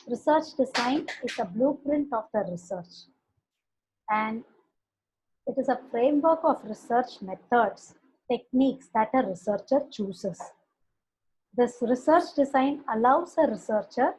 Research design is a blueprint of the research, and it is a framework of research methods, techniques that a researcher chooses. This research design allows a researcher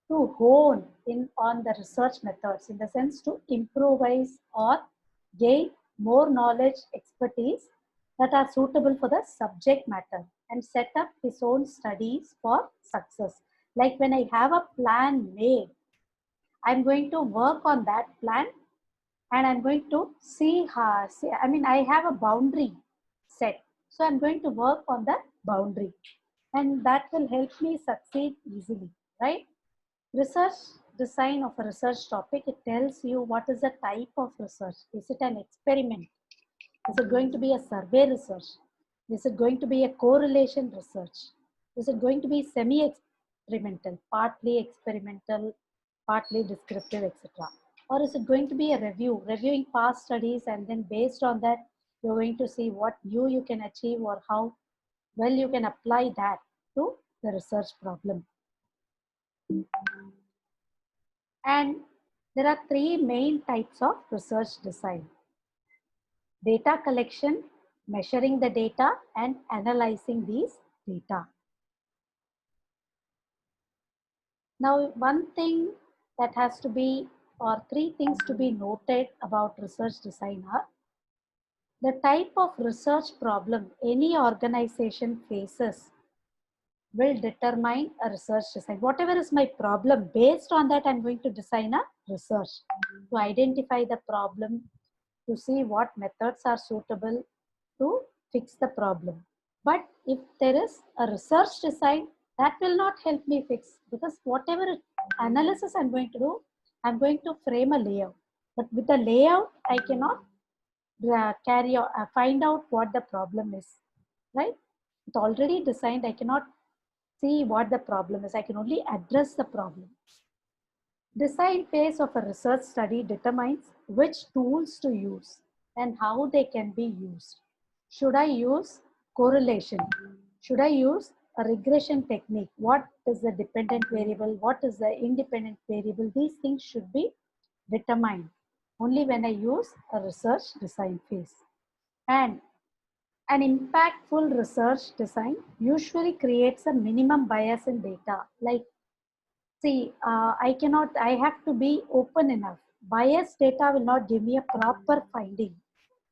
to hone in on the research methods, in the sense to improvise or gain more knowledge, expertise that are suitable for the subject matter, and set up his own studies for success. Like when I have a plan made, I'm going to work on that plan, and I'm going to see how, I have a boundary set. So I'm going to work on the boundary, and that will help me succeed easily, right? Research design of a research topic, it tells you what is the type of research. Is it an experiment? Is it going to be a survey research? Is it going to be a correlation research? Is it going to be semi-experimental, partly experimental, partly descriptive, etc.? Or is it going to be a reviewing past studies, and then based on that, you're going to see what new you can achieve or how well you can apply that to the research problem. And there are three main types of research design: data collection, measuring the data, and analyzing these data. Now, one thing that has to be, or three things to be noted about research design are: the type of research problem any organization faces will determine a research design. Whatever is my problem, based on that, I'm going to design a research to identify the problem, to see what methods are suitable to fix the problem. But if there is a research design, that will not help me fix, because whatever analysis I'm going to do, I'm going to frame a layout. But with the layout, I cannot find out what the problem is, right? It's already designed. I cannot see what the problem is. I can only address the problem. Design phase of a research study determines which tools to use and how they can be used. Should I use correlation? Should I use a regression technique? What is the dependent variable? What is the independent variable? These things should be determined only when I use a research design phase. And an impactful research design usually creates a minimum bias in data. Like, see, I have to be open enough. Biased data will not give me a proper finding,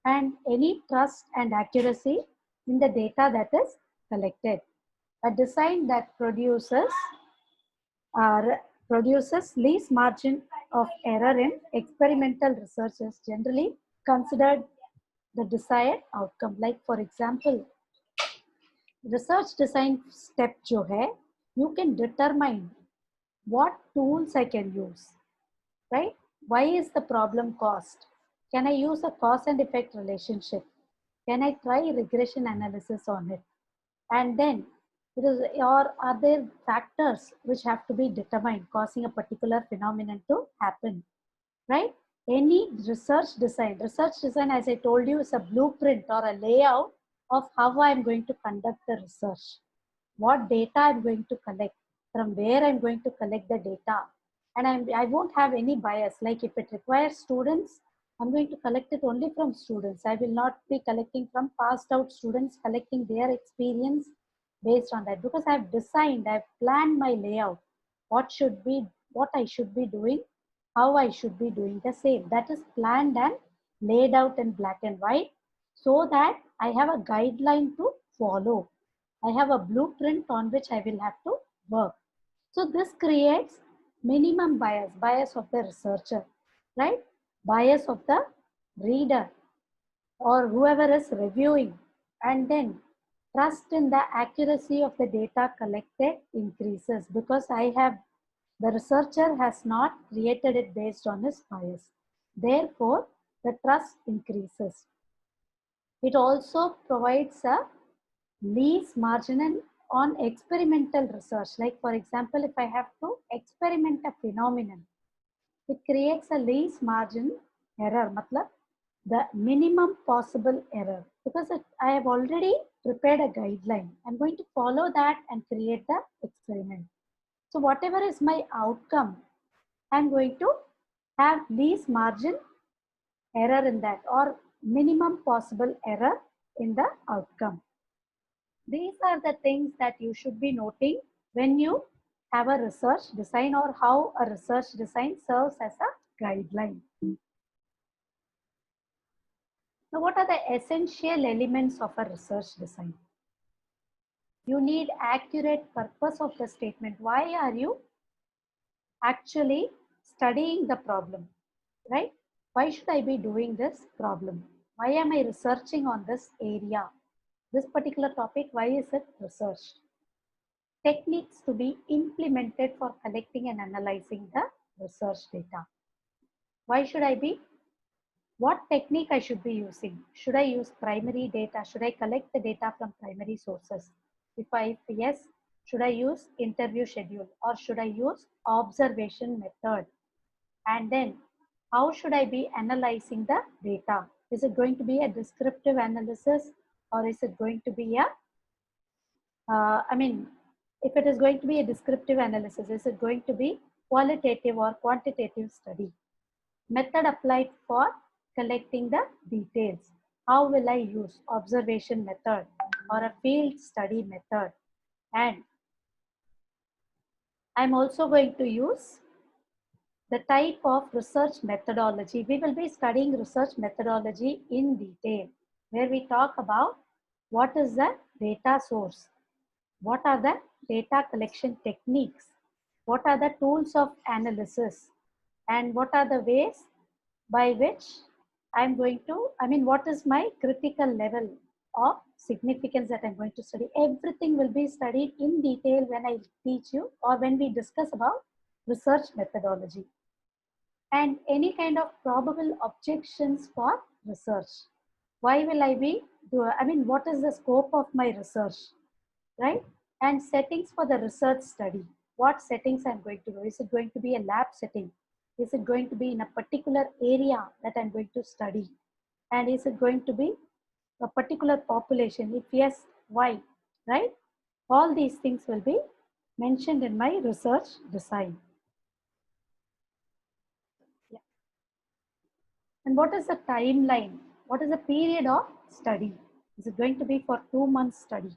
and any trust and accuracy in the data that is collected. A design that uh, produces least margin of error in experimental research is generally considered the desired outcome. Like, for example, research design step जो है, you can determine what tools I can use, right? Why is the problem caused? Can I use a cause and effect relationship? Can I try regression analysis on it? And then, or are there factors which have to be determined causing a particular phenomenon to happen, right? Any research design, as I told you, is a blueprint or a layout of how I'm going to conduct the research, what data I'm going to collect, from where I'm going to collect the data. And I won't have any bias. Like, if it requires students, I'm going to collect it only from students. I will not be collecting from passed out students, collecting their experience based on that, because I've planned my layout, what I should be doing, how I should be doing the same. That is planned and laid out in black and white, so that I have a guideline to follow. I have a blueprint on which I will have to work. So this creates minimum bias of the researcher, right? Bias of the reader or whoever is reviewing. And then trust in the accuracy of the data collected increases, because the researcher has not created it based on his bias. Therefore, the trust increases. It also provides a least margin on experimental research. Like, for example, if I have to experiment a phenomenon, it creates a least margin error, matlab the minimum possible error, because I have already prepared a guideline. I'm going to follow that and create the experiment. So whatever is my outcome, I'm going to have least margin error in that, or minimum possible error in the outcome. These are the things that you should be noting when you have a research design, or how a research design serves as a guideline. Now, what are the essential elements of a research design? You need accurate purpose of the statement. Why are you actually studying the problem, right? Why should I be doing this problem? Why am I researching on this area? This particular topic, why is it researched? Techniques to be implemented for collecting and analyzing the research data. Why should I be? What technique I should be using? Should I use primary data? Should I collect the data from primary sources? If yes, should I use interview schedule, or should I use observation method? And then how should I be analyzing the data? Is it going to be a descriptive analysis, or is it going to be a if it is going to be a descriptive analysis, is it going to be qualitative or quantitative study? Method applied for collecting the details. How will I use observation method or a field study method? And I'm also going to use the type of research methodology. We will be studying research methodology in detail, where we talk about what is the data source, what are the data collection techniques, what are the tools of analysis, and what are the ways by which I'm going to, what is my critical level of significance that I'm going to study. Everything will be studied in detail when I teach you, or when we discuss about research methodology. And any kind of probable objections for research. Why will I be, what is the scope of my research, right? And settings for the research study. What settings I'm going to do? Is it going to be a lab setting? Is it going to be in a particular area that I'm going to study? And is it going to be a particular population? If yes, why, right? All these things will be mentioned in my research design. Yeah. And what is the timeline? What is the period of study? Is it going to be for 2 months study?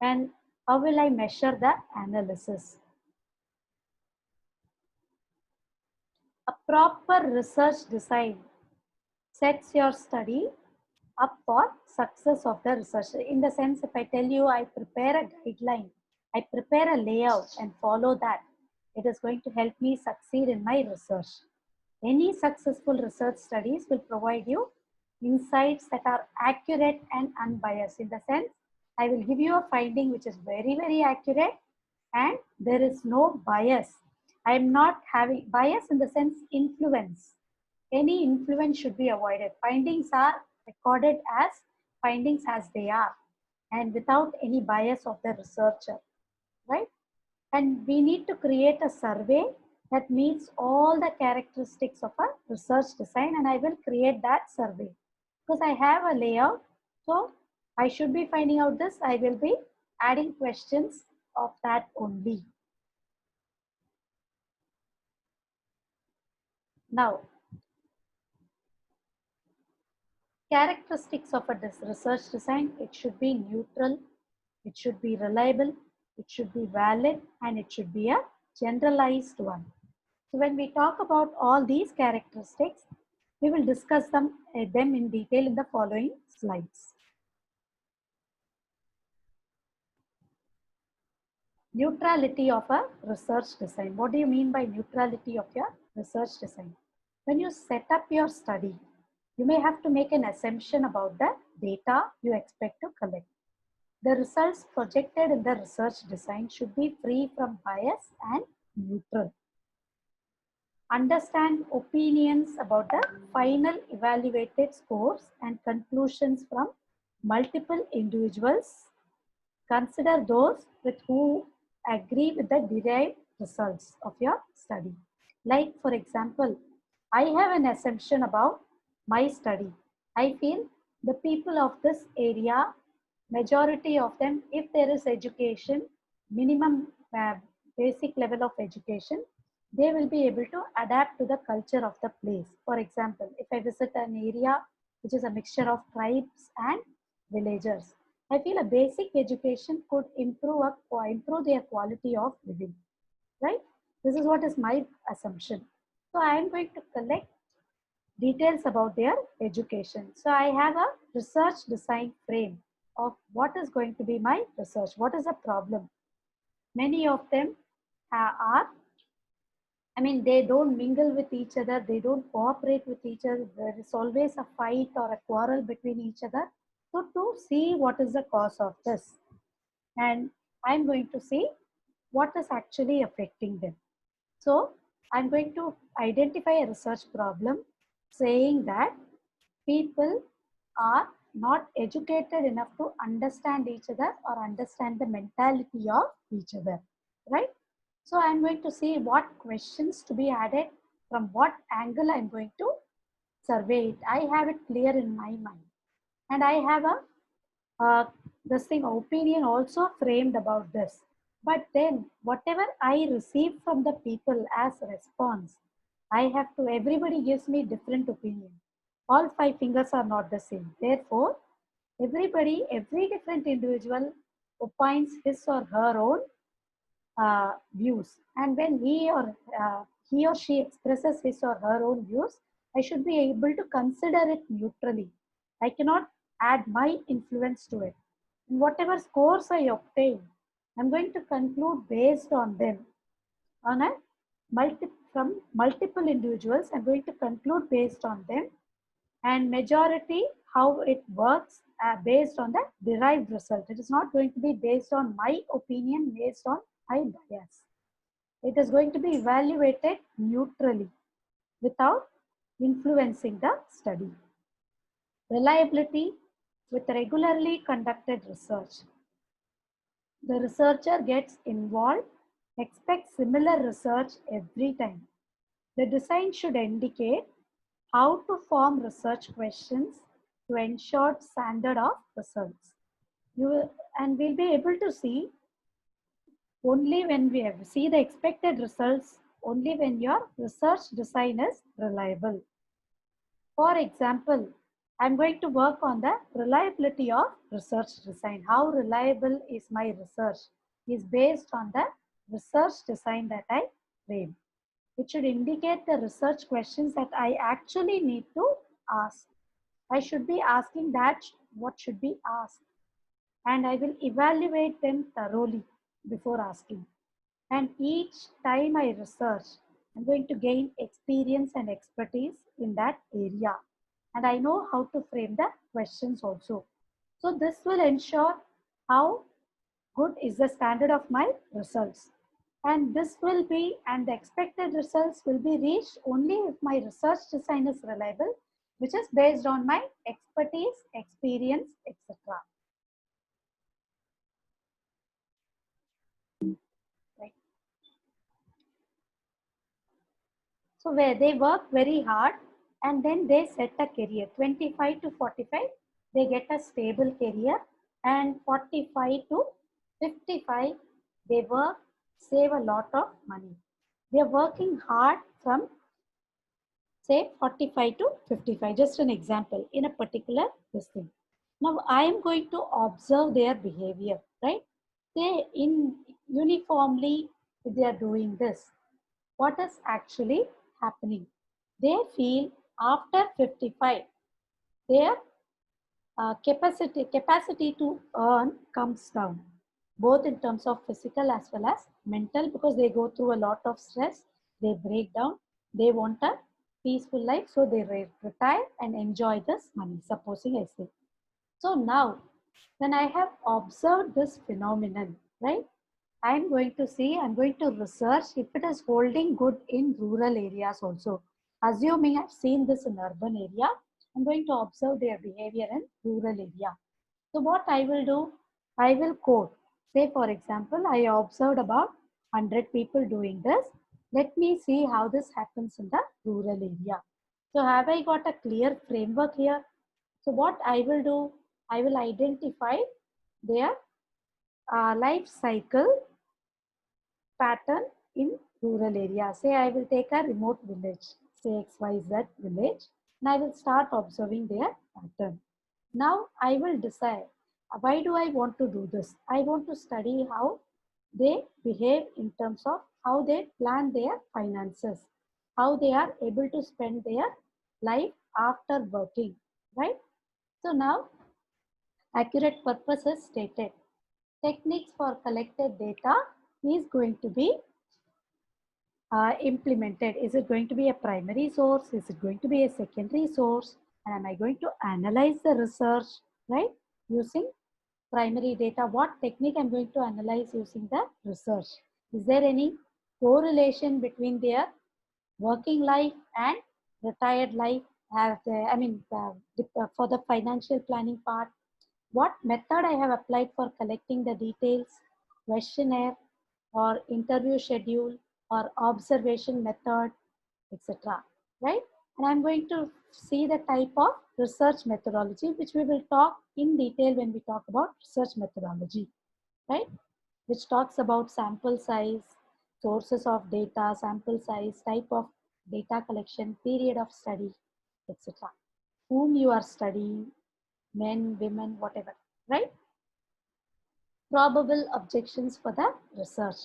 And how will I measure the analysis? A proper research design sets your study up for success of the research. In the sense, if I tell you I prepare a guideline, I prepare a layout and follow that, it is going to help me succeed in my research. Any successful research studies will provide you insights that are accurate and unbiased. In the sense, I will give you a finding which is very, very accurate, and there is no bias. I am not having bias in the sense influence. Any influence should be avoided. Findings are recorded as findings as they are, and without any bias of the researcher, right? And we need to create a survey that meets all the characteristics of a research design, and I will create that survey because I have a layout. So I should be finding out this. I will be adding questions of that only. Now, characteristics of a research design: it should be neutral, it should be reliable, it should be valid, and it should be a generalized one. So when we talk about all these characteristics, we will discuss them in detail in the following slides. Neutrality of a research design. What do you mean by neutrality of your research design? When you set up your study, you may have to make an assumption about the data you expect to collect. The results projected in the research design should be free from bias and neutral. Understand opinions about the final evaluated scores and conclusions from multiple individuals. Consider those with who agree with the derived results of your study. Like, for example, I have an assumption about my study. I feel the people of this area, majority of them, if there is education, minimum basic level of education, they will be able to adapt to the culture of the place. For example, if I visit an area which is a mixture of tribes and villagers, I feel a basic education could improve their quality of living, right? This is what is my assumption. So I am going to collect details about their education. So I have a research design frame of what is going to be my research. What is the problem? Many of them are, I mean, they don't mingle with each other. They don't cooperate with each other. There is always a fight or a quarrel between each other. So to see what is the cause of this, and I'm going to see what is actually affecting them. So I'm going to identify a research problem saying that people are not educated enough to understand each other or understand the mentality of each other, right? So I'm going to see what questions to be added, from what angle I'm going to survey it. I have it clear in my mind, and I have a this thing opinion also framed about this. But then whatever I receive from the people as response, I have to, everybody gives me different opinion. All five fingers are not the same. Therefore, every different individual opines his or her own views. And when he or she expresses his or her own views, I should be able to consider it neutrally. I cannot add my influence to it. And whatever scores I obtain, I'm going to conclude based on them. On a from multiple individuals, I'm going to conclude based on them, and majority how it works based on the derived result. It is not going to be based on my opinion, based on my bias. It is going to be evaluated neutrally without influencing the study. Reliability with regularly conducted research. The researcher gets involved, expects similar research every time. The design should indicate how to form research questions to ensure standard of results. And we'll be able to see only when we see the expected results, only when your research design is reliable. For example, I'm going to work on the reliability of research design. How reliable is my research is based on the research design that I frame. It should indicate the research questions that I actually need to ask. I should be asking that what should be asked, and I will evaluate them thoroughly before asking. And each time I research, I'm going to gain experience and expertise in that area. And I know how to frame the questions also. So this will ensure how good is the standard of my results. And this will be, and the expected results will be reached only if my research design is reliable, which is based on my expertise, experience, etc. Right. So where they work very hard and then they set a career. 25 to 45, they get a stable career, and 45 to 55, they work, save a lot of money. They are working hard from say 45 to 55, just an example in a particular this thing. Now I am going to observe their behavior, right? They in uniformly, if they are doing this, what is actually happening? They feel after 55, their capacity to earn comes down, both in terms of physical as well as mental, because they go through a lot of stress, they break down, they want a peaceful life, so they retire and enjoy this money, supposing I say. So now, when I have observed this phenomenon, right, I'm going to see, I'm going to research if it is holding good in rural areas also. Assuming I've seen this in urban area, I'm going to observe their behavior in rural area. So what I will do, I will quote. Say for example, I observed about 100 people doing this. Let me see how this happens in the rural area. So have I got a clear framework here? So what I will do, I will identify their life cycle pattern in rural area. Say I will take a remote village, say XYZ village, and I will start observing their pattern. Now I will decide, why do I want to do this? I want to study how they behave in terms of how they plan their finances, how they are able to spend their life after working, right? So now accurate purpose is stated. Techniques for collected data is going to be implemented. Is it going to be a primary source? Is it going to be a secondary source? And am I going to analyze the research, right? Using primary data. What technique I'm going to analyze using the research? Is there any correlation between their working life and retired life? For the financial planning part, what method I have applied for collecting the details, questionnaire or interview schedule or observation method, etc. Right? And I'm going to see the type of research methodology, which we will talk in detail when we talk about research methodology, right? Which talks about sample size, sources of data, sample size, type of data collection, period of study, etc. Whom you are studying, men, women, whatever, right? Probable objections for the research,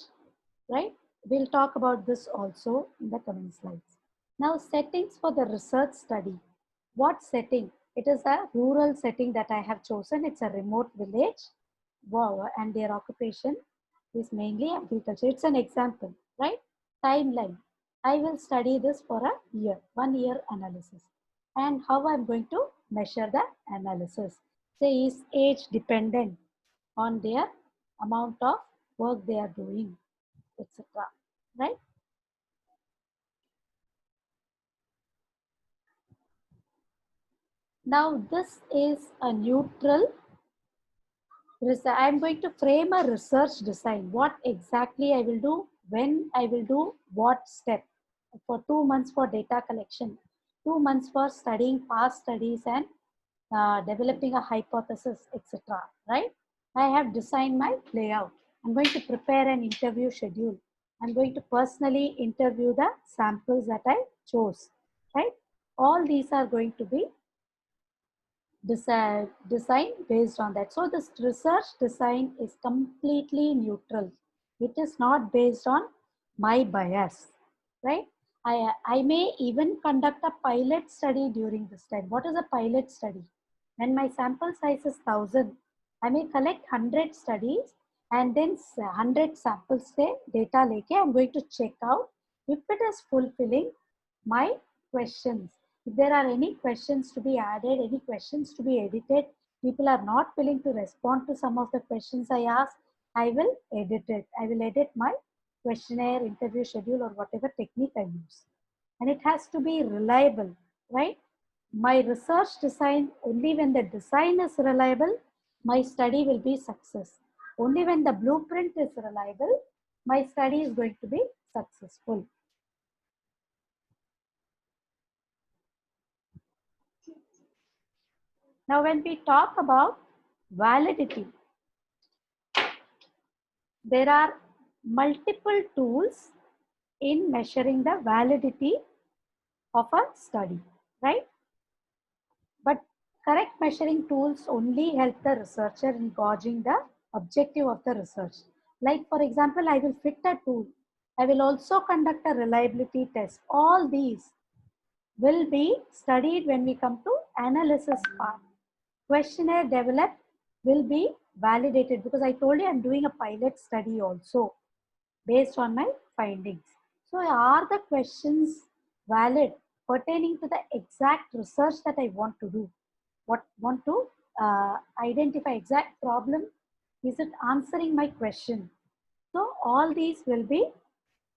right? We'll talk about this also in the coming slides. Now, settings for the research study. What setting? It is a rural setting that I have chosen. It's a remote village. Wow, and their occupation is mainly agriculture. It's an example, right? Timeline. I will study this for a year, 1 year analysis. And how I'm going to measure the analysis. Say, is age dependent on their amount of work they are doing, etc. Right? Now, this is a neutral. I'm going to frame a research design. What exactly I will do, when I will do what step. For 2 months for data collection, 2 months for studying past studies and developing a hypothesis, etc. Right? I have designed my layout. I'm going to prepare an interview schedule. I'm going to personally interview the samples that I chose. Right? All these are going to be design based on that. So this research design is completely neutral. It is not based on my bias, right? I may even conduct a pilot study during this time. What is a pilot study? When my sample size is 1,000, I may collect 100 studies and then 100 samples say data lake. I'm going to check out if it is fulfilling my questions. If there are any questions to be added, any questions to be edited, people are not willing to respond to some of the questions I ask, I will edit it. I will edit my questionnaire, interview schedule, or whatever technique I use. And it has to be reliable, right? My research design, only when the design is reliable, my study will be success. Only when the blueprint is reliable, my study is going to be successful. Now, when we talk about validity, there are multiple tools in measuring the validity of a study, right? But correct measuring tools only help the researcher in gauging the objective of the research. Like, for example, I will fit a tool. I will also conduct a reliability test. All these will be studied when we come to analysis part. Questionnaire developed will be validated because I told you I'm doing a pilot study also based on my findings. So are the questions valid pertaining to the exact research that I want to do? What want to identify exact problem? Is it answering my question? So all these will be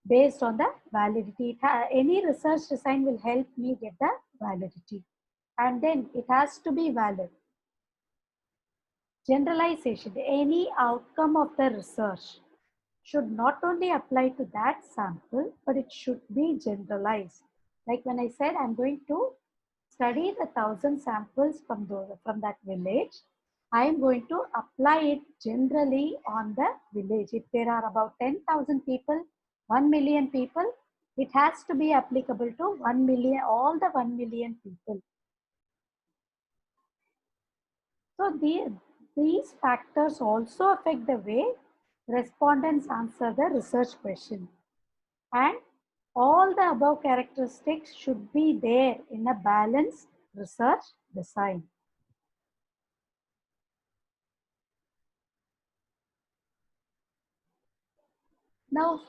based on the validity. Any research design will help me get the validity. And then it has to be valid. Generalization, any outcome of the research should not only apply to that sample, but it should be generalized. Like when I said, I'm going to study the 1,000 samples from that village. I am going to apply it generally on the village. If there are about 10,000 people, 1 million people, it has to be applicable to 1 million, all the 1 million people. So these factors also affect the way respondents answer the research question. And all the above characteristics should be there in a balanced research design. Now,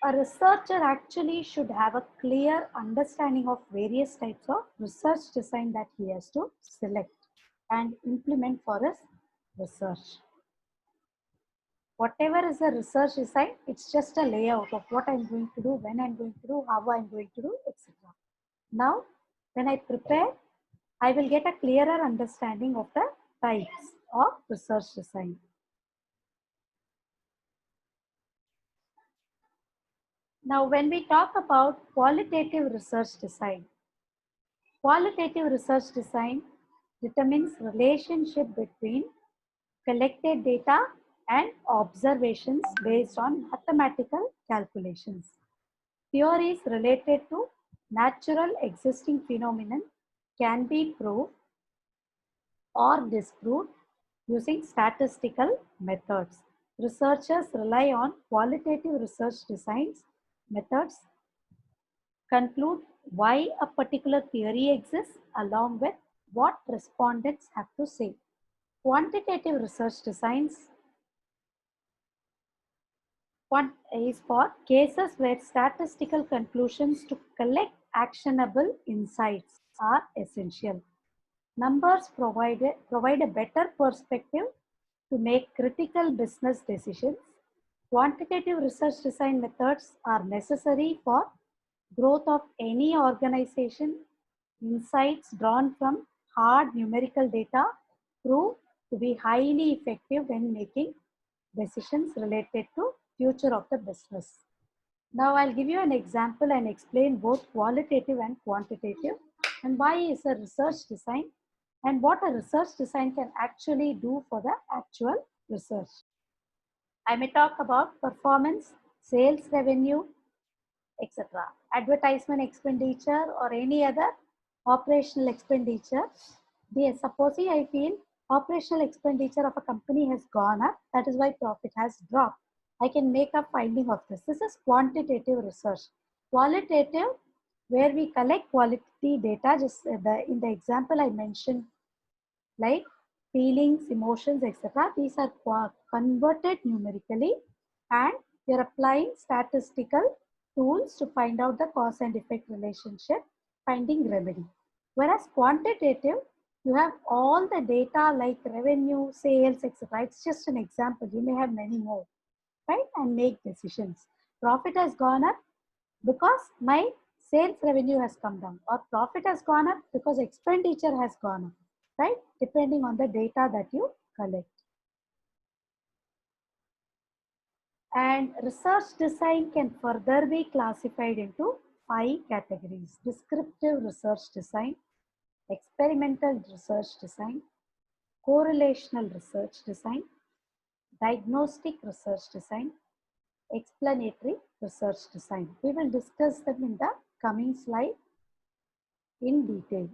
a researcher actually should have a clear understanding of various types of research design that he has to select and implement for his research. Whatever is a research design, it's just a layout of what I'm going to do, when I'm going to do, how I'm going to do, etc. Now, when I prepare, I will get a clearer understanding of the types of research design. Now, when we talk about qualitative research design determines relationship between collected data and observations based on mathematical calculations. Theories related to natural existing phenomenon can be proved or disproved using statistical methods. Researchers rely on qualitative research designs methods, conclude why a particular theory exists along with what respondents have to say. Quantitative research designs is for cases where statistical conclusions to collect actionable insights are essential. Numbers provide a better perspective to make critical business decisions. Quantitative research design methods are necessary for growth of any organization. Insights drawn from hard numerical data prove to be highly effective when making decisions related to future of the business. Now I'll give you an example and explain both qualitative and quantitative and why is a research design and what a research design can actually do for the actual research. I may talk about performance, sales revenue, etc. Advertisement expenditure or any other operational expenditure. Supposing I feel operational expenditure of a company has gone up, that is why profit has dropped. I can make a finding of this. This is quantitative research. Qualitative, where we collect quality data, just in the example I mentioned, like feelings, emotions, etc. These are converted numerically and you're applying statistical tools to find out the cause and effect relationship, finding remedy. Whereas quantitative, you have all the data like revenue, sales, etc. It's just an example. You may have many more, right? And make decisions. Profit has gone up because my sales revenue has come down, or profit has gone up because expenditure has gone up, right? Depending on the data that you collect. And research design can further be classified into 5 categories: descriptive research design, experimental research design, correlational research design, diagnostic research design, explanatory research design. We will discuss them in the coming slide in detail.